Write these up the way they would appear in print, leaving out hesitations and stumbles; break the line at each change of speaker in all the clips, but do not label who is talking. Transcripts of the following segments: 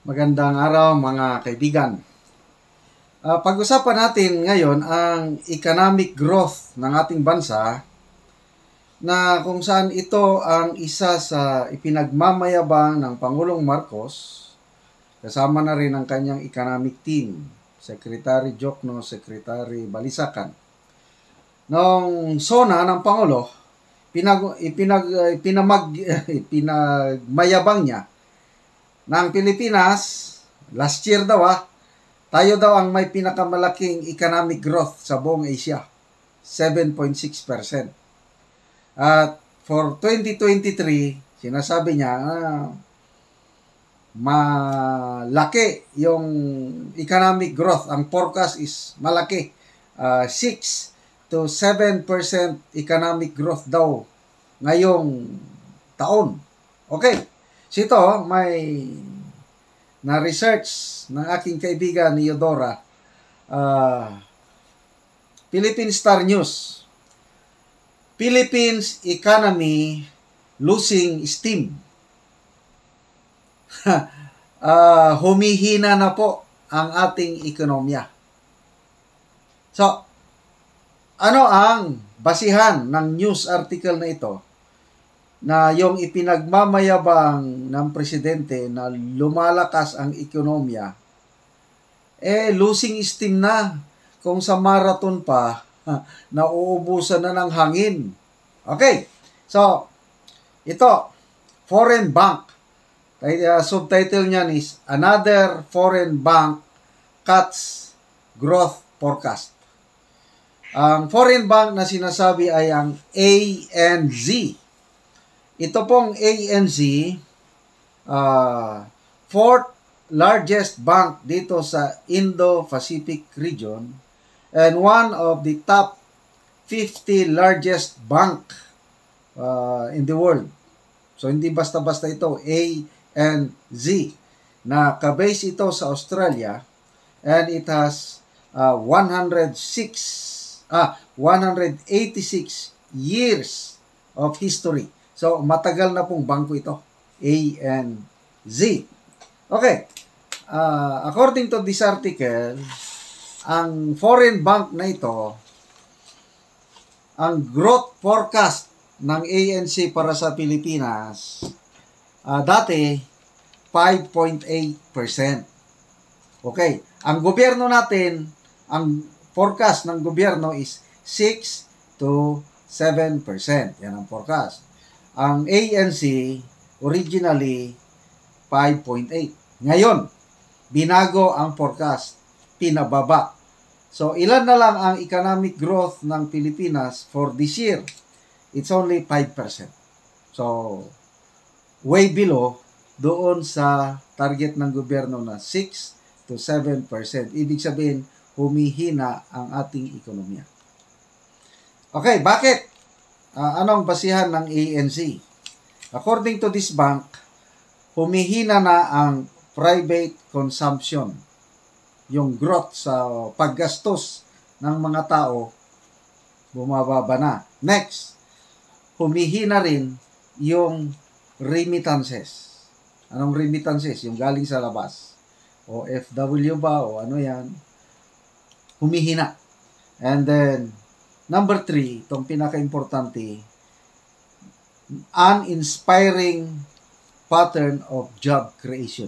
Magandang araw mga kaibigan. Pag-usapan natin ngayon ang economic growth ng ating bansa na kung saan ito ang isa sa ipinagmamayabang ng Pangulong Marcos kasama na rin ang kanyang economic team, Secretary Jokno, Secretary Balisacan. Noong SONA ng Pangulo, pinagmayabang niya ng Pilipinas, last year daw tayo daw ang may pinakamalaking economic growth sa buong Asia, 7.6%. At for 2023, sinasabi niya malaki yung economic growth. Ang forecast is malaki, 6 to 7% economic growth daw ngayong taon. Okay. So ito, may na-research ng aking kaibigan ni Eudora, Philippine Star News. Philippines economy losing steam. Humihina na po ang ating ekonomiya. So, ano ang basihan ng news article na ito? Na yung ipinagmamayabang ng presidente na lumalakas ang ekonomiya, losing steam na. Kung sa marathon pa, nauubusan na ng hangin. Okay, so, ito, foreign bank. Subtitle niyan is, Another Foreign Bank Cuts Growth Forecast. Ang foreign bank na sinasabi ay ang ANZ. Ito pong ANZ, fourth largest bank dito sa Indo-Pacific region and one of the top 50 largest bank in the world. So, hindi basta-basta ito, ANZ, na kabase ito sa Australia and it has 186 years of history. So, matagal na pong bangko ito. ANZ. Okay. According to this article, ang foreign bank na ito, ang growth forecast ng ANC para sa Pilipinas, dati, 5.8%. Okay. Ang gobyerno natin, ang forecast ng gobyerno is 6 to 7%. Yan ang forecast. Ang ANC, originally, 5.8. Ngayon, binago ang forecast, pinababa. So, ilan na lang ang economic growth ng Pilipinas for this year? It's only 5%. So, way below doon sa target ng gobyerno na 6 to 7%. Ibig sabihin, humihina ang ating ekonomiya. Okay, bakit? Anong basihan ng ANC? According to this bank, humihina na ang private consumption. Yung growth sa paggastos ng mga tao, bumababa na. Next, humihina rin yung remittances. Anong remittances? Yung galing sa labas. O FW ba? O ano yan? Humihina. And then, number 3, itong pinaka-importante, uninspiring pattern of job creation.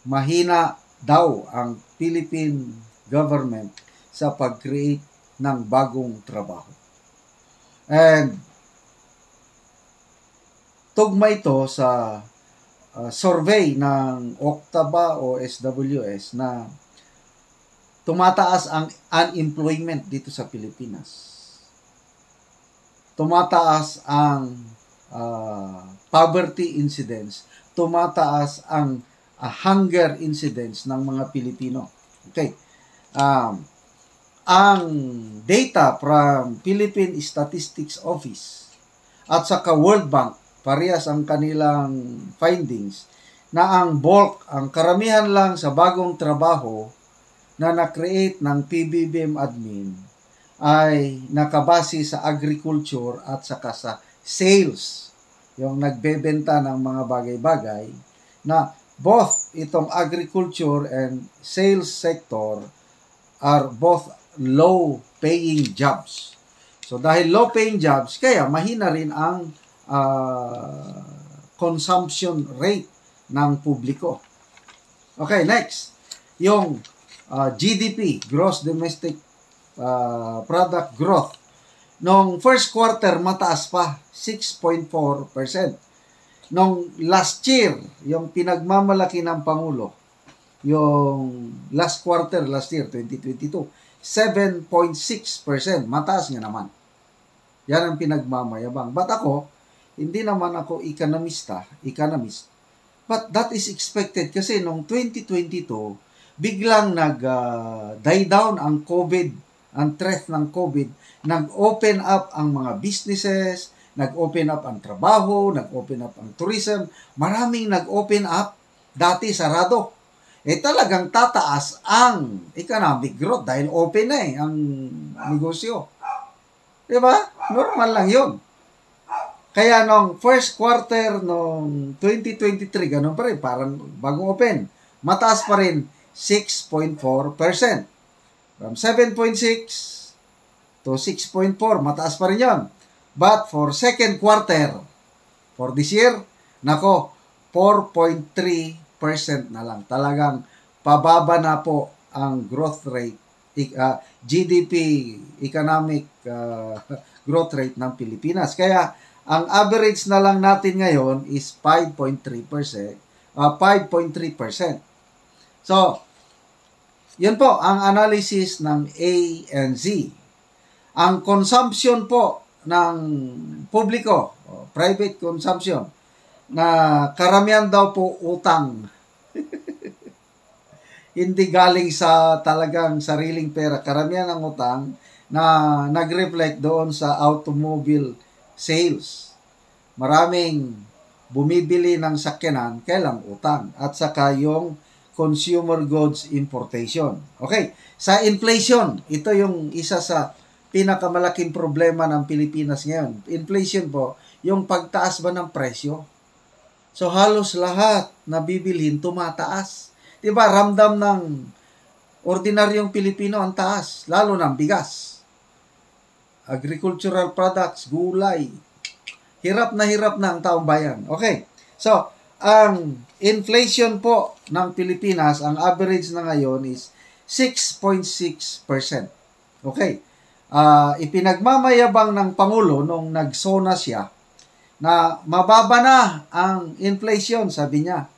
Mahina daw ang Philippine government sa pag-create ng bagong trabaho. And tugma ito sa survey ng Octaba o SWS na tumataas ang unemployment dito sa Pilipinas. Tumataas ang poverty incidence. Tumataas ang hunger incidence ng mga Pilipino. Okay. Ang data from Philippine Statistics Office at saka World Bank, parehas ang kanilang findings na ang bulk, ang karamihan lang sa bagong trabaho na na-create ng PBBM admin ay nakabase sa agriculture at saka sa sales, yung nagbebenta ng mga bagay-bagay na both itong agriculture and sales sector are both low-paying jobs. So dahil low-paying jobs, kaya mahina rin ang consumption rate ng publiko. Okay, next. Yung GDP, Gross Domestic Product Growth. Nung first quarter, mataas pa, 6.4%. Nung last year, yung pinagmamalaki ng Pangulo, yung last quarter, last year, 2022, 7.6%. Mataas nga naman. Yan ang pinagmamayabang. But ako, hindi naman ako economist. But that is expected kasi nung 2022, biglang nag-die down ang COVID, ang threat ng COVID, nag-open up ang mga businesses, nag-open up ang trabaho, nag-open up ang tourism, maraming nag-open up, dati sarado. Talagang tataas ang economic growth dahil open na ang negosyo. Diba? Normal lang yun. Kaya nung first quarter nung 2023, ganun pa rin, parang bagong open, mataas pa rin 6.4%. From 7.6 to 6.4, mataas pa rin yun. But for second quarter, for this year, 4.3% na lang. Talagang pababa na po ang growth rate, GDP, economic growth rate ng Pilipinas. Kaya, ang average na lang natin ngayon is 5.3%. So, yun po ang analysis ng ANZ. Ang consumption po ng publiko, private consumption, na karamihan daw po utang. Hindi galing sa talagang sariling pera. Karamihan ng utang na nag-reflect doon sa automobile sales. Maraming bumibili ng sakyanan, kailang utang. At saka yung consumer goods importation. Okay, sa inflation, ito yung isa sa pinakamalaking problema ng Pilipinas ngayon. Inflation po, yung pagtaas ba ng presyo. So halos lahat na bibilhin tumataas. Diba, ramdam ng ordinaryong Pilipino ang taas, lalo ng bigas. Agricultural products, gulay. Hirap na ang taong bayan. Okay, so ang inflation po ng Pilipinas, ang average na ngayon is 6.6%. Okay, ipinagmamayabang ng Pangulo nung nagsona siya na mababa na ang inflation, sabi niya.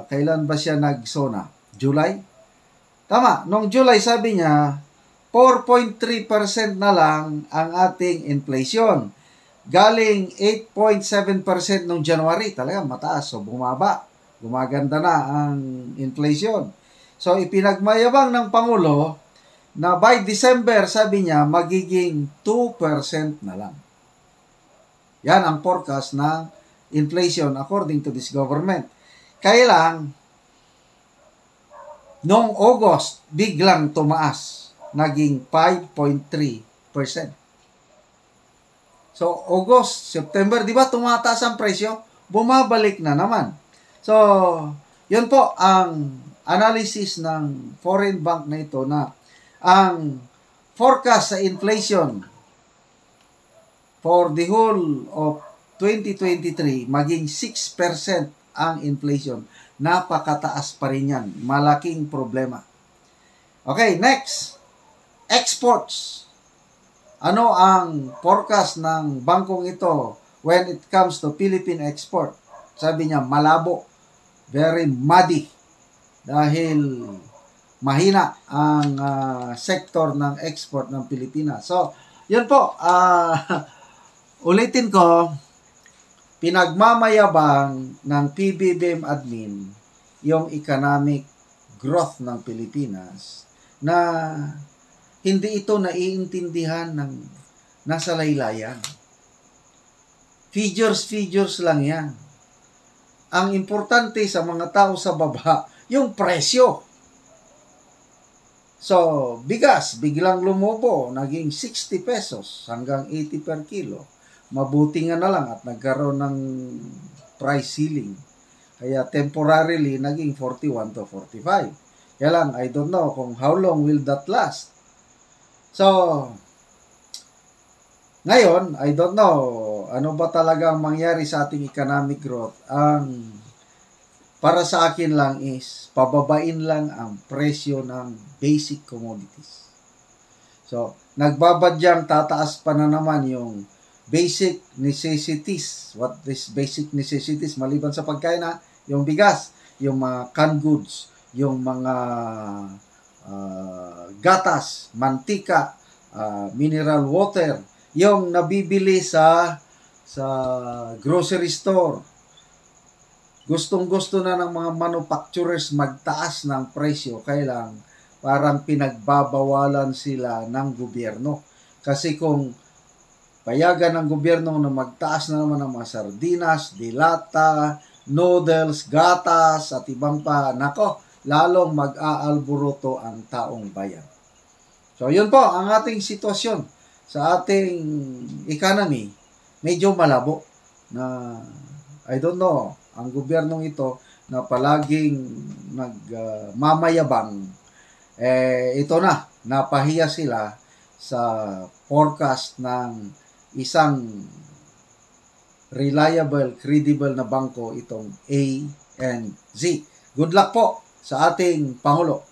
Kailan ba siya nagsona? July? Tama, nung July sabi niya, 4.3% na lang ang ating inflation. Galing 8.7% nung January, talaga mataas. So bumaba, gumaganda na ang inflation. So ipinagmayabang ng Pangulo na by December, sabi niya, magiging 2% na lang. Yan ang forecast ng inflation according to this government. Kailang, noong August, biglang tumaas. Naging 5.3%. So, August, September, di ba tumataas ang presyo? Bumabalik na naman. So, yun po ang analysis ng foreign bank na ito na ang forecast sa inflation for the whole of 2023, maging 6% ang inflation. Napakataas pa rin yan. Malaking problema. Okay, next. Exports. Ano ang forecast ng bangkong ito when it comes to Philippine export? Sabi niya, malabo. Very muddy. Dahil mahina ang sektor ng export ng Pilipinas. So, yun po. Ulitin ko, pinagmamayabang ng PBBM admin yung economic growth ng Pilipinas na hindi ito naiintindihan ng nasa laylayan. Figures lang yan. Ang importante sa mga tao sa baba, yung presyo. So, bigas, biglang lumobo, naging 60 pesos hanggang 80 per kilo. Mabuti nga na lang at nagkaroon ng price ceiling. Kaya temporarily, naging 41 to 45. Kaya lang, I don't know kung how long will that last. So, ngayon, I don't know, ano ba talaga ang mangyari sa ating economic growth? Ang para sa akin lang is, pababain lang ang presyo ng basic commodities. So, nagbabadyang tataas pa na naman yung basic necessities. What is basic necessities? Maliban sa pagkain na, yung bigas, yung mga canned goods, yung mga gatas, mantika, mineral water, yung nabibili sa grocery store. Gustong-gusto na ng mga manufacturers magtaas ng presyo, kailang parang pinagbabawalan sila ng gobyerno. Kasi kung payagan ng gobyerno na magtaas na naman ng mga sardinas, dilata, noodles, gatas, at ibang pa, nako, lalong mag-aalburuto ang taong bayan. So, yun po ang ating sitwasyon sa ating economy. Medyo malabo na, I don't know, ang gobyernong ito na palaging nagmamayabang, ito na, napahiya sila sa forecast ng isang reliable, credible na bangko, itong ANZ. Good luck po sa ating Pangulo.